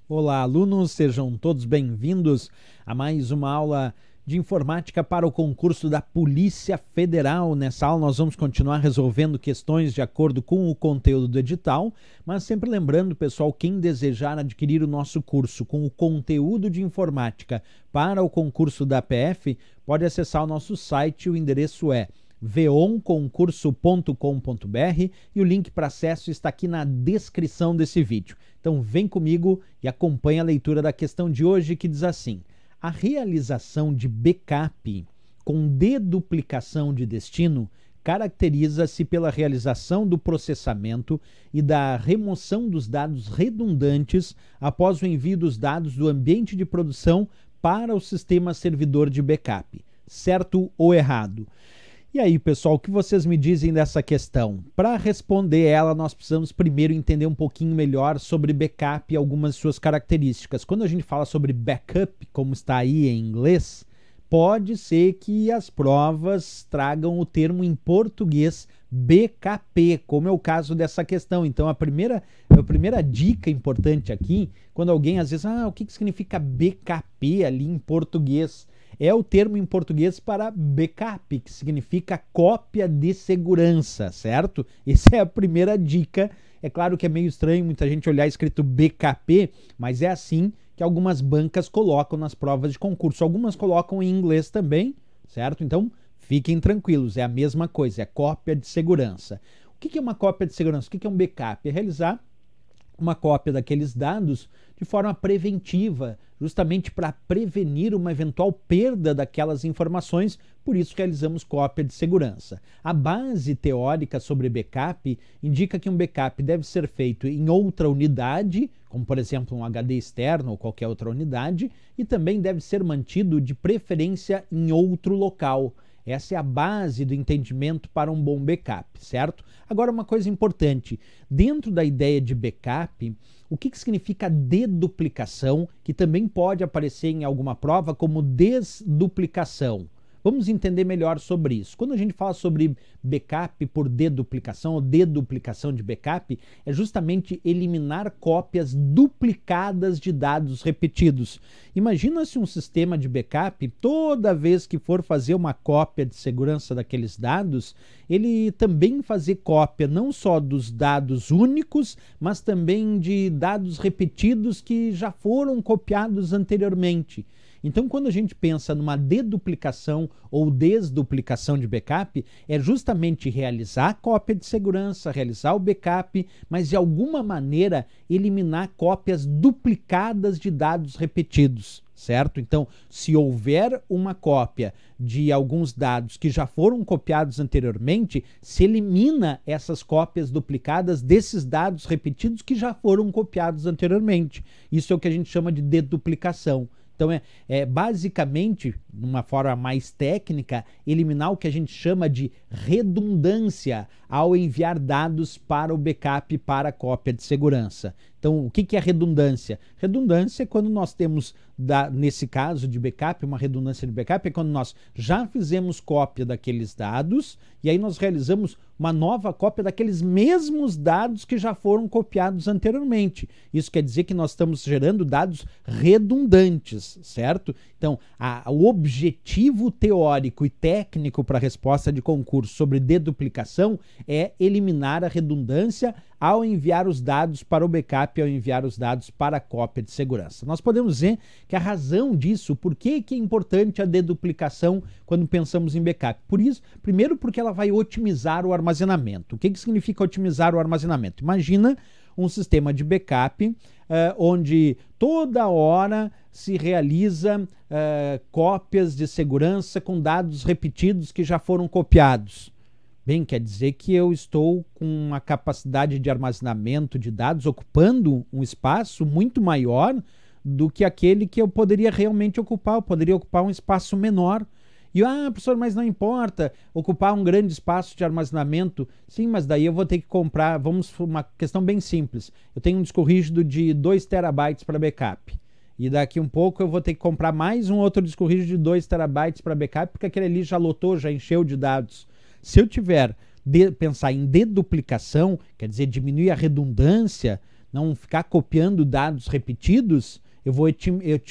Olá, alunos, sejam todos bem-vindos a mais uma aula de informática para o concurso da Polícia Federal. Nessa aula nós vamos continuar resolvendo questões de acordo com o conteúdo do edital, mas sempre lembrando, pessoal, quem desejar adquirir o nosso curso com o conteúdo de informática para o concurso da PF, pode acessar o nosso site, o endereço é veonconcurso.com.br e o link para acesso está aqui na descrição desse vídeo. Então vem comigo e acompanhe a leitura da questão de hoje, que diz assim: a realização de backup com deduplicação de destino caracteriza-se pela realização do processamento e da remoção dos dados redundantes após o envio dos dados do ambiente de produção para o sistema servidor de backup. Certo ou errado? E aí, pessoal, o que vocês me dizem dessa questão? Para responder ela, nós precisamos primeiro entender um pouquinho melhor sobre backup e algumas de suas características. Quando a gente fala sobre backup, como está aí em inglês, pode ser que as provas tragam o termo em português BKP, como é o caso dessa questão. Então, a primeira dica importante aqui, quando alguém às vezes, o que significa BKP ali em português? É o termo em português para backup, que significa cópia de segurança, certo? Essa é a primeira dica. É claro que é meio estranho muita gente olhar escrito BKP, mas é assim que algumas bancas colocam nas provas de concurso. Algumas colocam em inglês também, certo? Então, fiquem tranquilos, é a mesma coisa, é cópia de segurança. O que é uma cópia de segurança? O que é um backup? É realizar uma cópia daqueles dados de forma preventiva, justamente para prevenir uma eventual perda daquelas informações, por isso realizamos cópia de segurança. A base teórica sobre backup indica que um backup deve ser feito em outra unidade, como por exemplo um HD externo ou qualquer outra unidade, e também deve ser mantido de preferência em outro local. Essa é a base do entendimento para um bom backup, certo? Agora, uma coisa importante, dentro da ideia de backup, o que significa deduplicação, que também pode aparecer em alguma prova como desduplicação? Vamos entender melhor sobre isso. Quando a gente fala sobre backup por deduplicação ou deduplicação de backup, é justamente eliminar cópias duplicadas de dados repetidos. Imagina se um sistema de backup, toda vez que for fazer uma cópia de segurança daqueles dados, ele também fazer cópia não só dos dados únicos, mas também de dados repetidos que já foram copiados anteriormente. Então, quando a gente pensa numa deduplicação ou desduplicação de backup, é justamente realizar a cópia de segurança, realizar o backup, mas de alguma maneira eliminar cópias duplicadas de dados repetidos, certo? Então, se houver uma cópia de alguns dados que já foram copiados anteriormente, se elimina essas cópias duplicadas desses dados repetidos que já foram copiados anteriormente. Isso é o que a gente chama de deduplicação. Então, basicamente, de uma forma mais técnica, eliminar o que a gente chama de redundância ao enviar dados para o backup, para a cópia de segurança. Então, o que é redundância? Redundância é quando nós temos, nesse caso de backup, uma redundância de backup é quando nós já fizemos cópia daqueles dados e aí nós realizamos uma nova cópia daqueles mesmos dados que já foram copiados anteriormente. Isso quer dizer que nós estamos gerando dados redundantes, certo? Então, o objetivo teórico e técnico para a resposta de concurso sobre deduplicação é eliminar a redundância ao enviar os dados para o backup, ao enviar os dados para a cópia de segurança. Nós podemos dizer que a razão disso, por que é importante a deduplicação quando pensamos em backup? Por isso, primeiro porque ela vai otimizar o armazenamento. O que significa otimizar o armazenamento? Imagina um sistema de backup onde toda hora se realiza cópias de segurança com dados repetidos que já foram copiados. Bem, quer dizer que eu estou com uma capacidade de armazenamento de dados ocupando um espaço muito maior do que aquele que eu poderia realmente ocupar. Eu poderia ocupar um espaço menor. E, professor, mas não importa ocupar um grande espaço de armazenamento. Sim, mas daí eu vou ter que comprar, uma questão bem simples. Eu tenho um disco rígido de 2 terabytes para backup. E daqui um pouco eu vou ter que comprar mais um outro disco rígido de 2 terabytes para backup, porque aquele ali já lotou, já encheu de dados. Se eu tiver pensar em deduplicação, quer dizer, diminuir a redundância, não ficar copiando dados repetidos, eu vou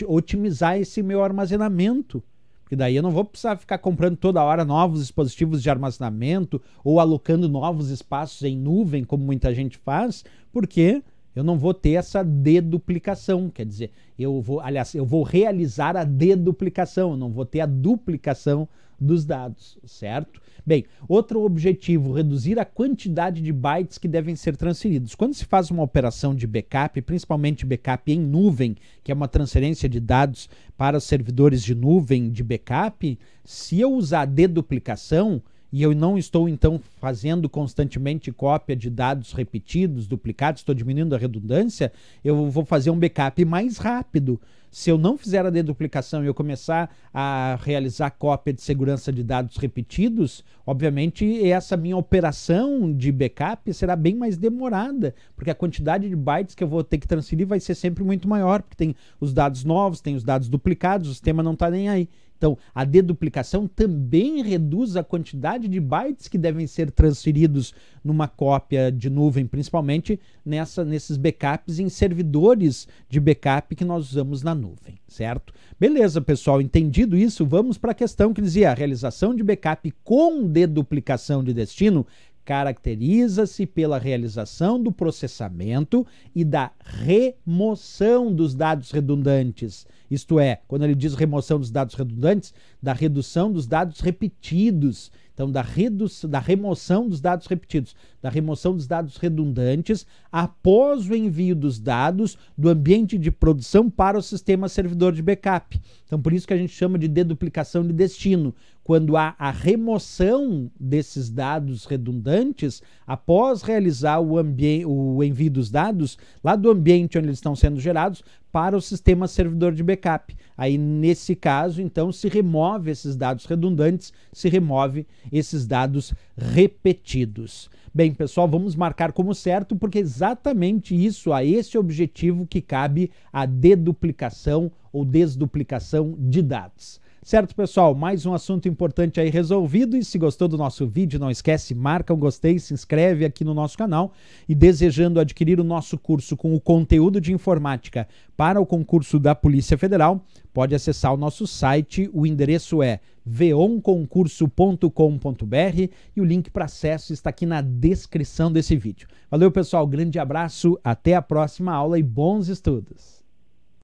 otimizar esse meu armazenamento. Porque daí eu não vou precisar ficar comprando toda hora novos dispositivos de armazenamento ou alocando novos espaços em nuvem, como muita gente faz, porque eu não vou ter essa deduplicação. Quer dizer, eu vou realizar a deduplicação, eu não vou ter a duplicação dos dados, certo? Bem, outro objetivo, reduzir a quantidade de bytes que devem ser transferidos. Quando se faz uma operação de backup, principalmente backup em nuvem, que é uma transferência de dados para os servidores de nuvem de backup, se eu usar deduplicação, e eu não estou, então, fazendo constantemente cópia de dados repetidos, duplicados, estou diminuindo a redundância, eu vou fazer um backup mais rápido. Se eu não fizer a deduplicação e eu começar a realizar cópia de segurança de dados repetidos, obviamente essa minha operação de backup será bem mais demorada, porque a quantidade de bytes que eu vou ter que transferir vai ser sempre muito maior, porque tem os dados novos, tem os dados duplicados, o sistema não está nem aí. Então, a deduplicação também reduz a quantidade de bytes que devem ser transferidos numa cópia de nuvem, principalmente nesses backups em servidores de backup que nós usamos na nuvem, certo? Beleza, pessoal, entendido isso, vamos para a questão que dizia: a realização de backup com deduplicação de destino caracteriza-se pela realização do processamento e da remoção dos dados redundantes. Isto é, quando ele diz remoção dos dados redundantes, da redução dos dados repetidos. Então, da remoção dos dados repetidos, da remoção dos dados redundantes após o envio dos dados do ambiente de produção para o sistema servidor de backup. Então, por isso que a gente chama de deduplicação de destino, quando há a remoção desses dados redundantes após realizar o envio dos dados lá do ambiente onde eles estão sendo gerados para o sistema servidor de backup. Aí, nesse caso, então, se remove esses dados redundantes, se remove esses dados repetidos. Bem, pessoal, vamos marcar como certo, porque é exatamente isso, a esse objetivo que cabe a deduplicação ou desduplicação de dados. Certo, pessoal? Mais um assunto importante aí resolvido. E se gostou do nosso vídeo, não esquece, marca um gostei, se inscreve aqui no nosso canal. E desejando adquirir o nosso curso com o conteúdo de informática para o concurso da Polícia Federal, pode acessar o nosso site. O endereço é veonconcurso.com.br e o link para acesso está aqui na descrição desse vídeo. Valeu, pessoal. Grande abraço, até a próxima aula e bons estudos!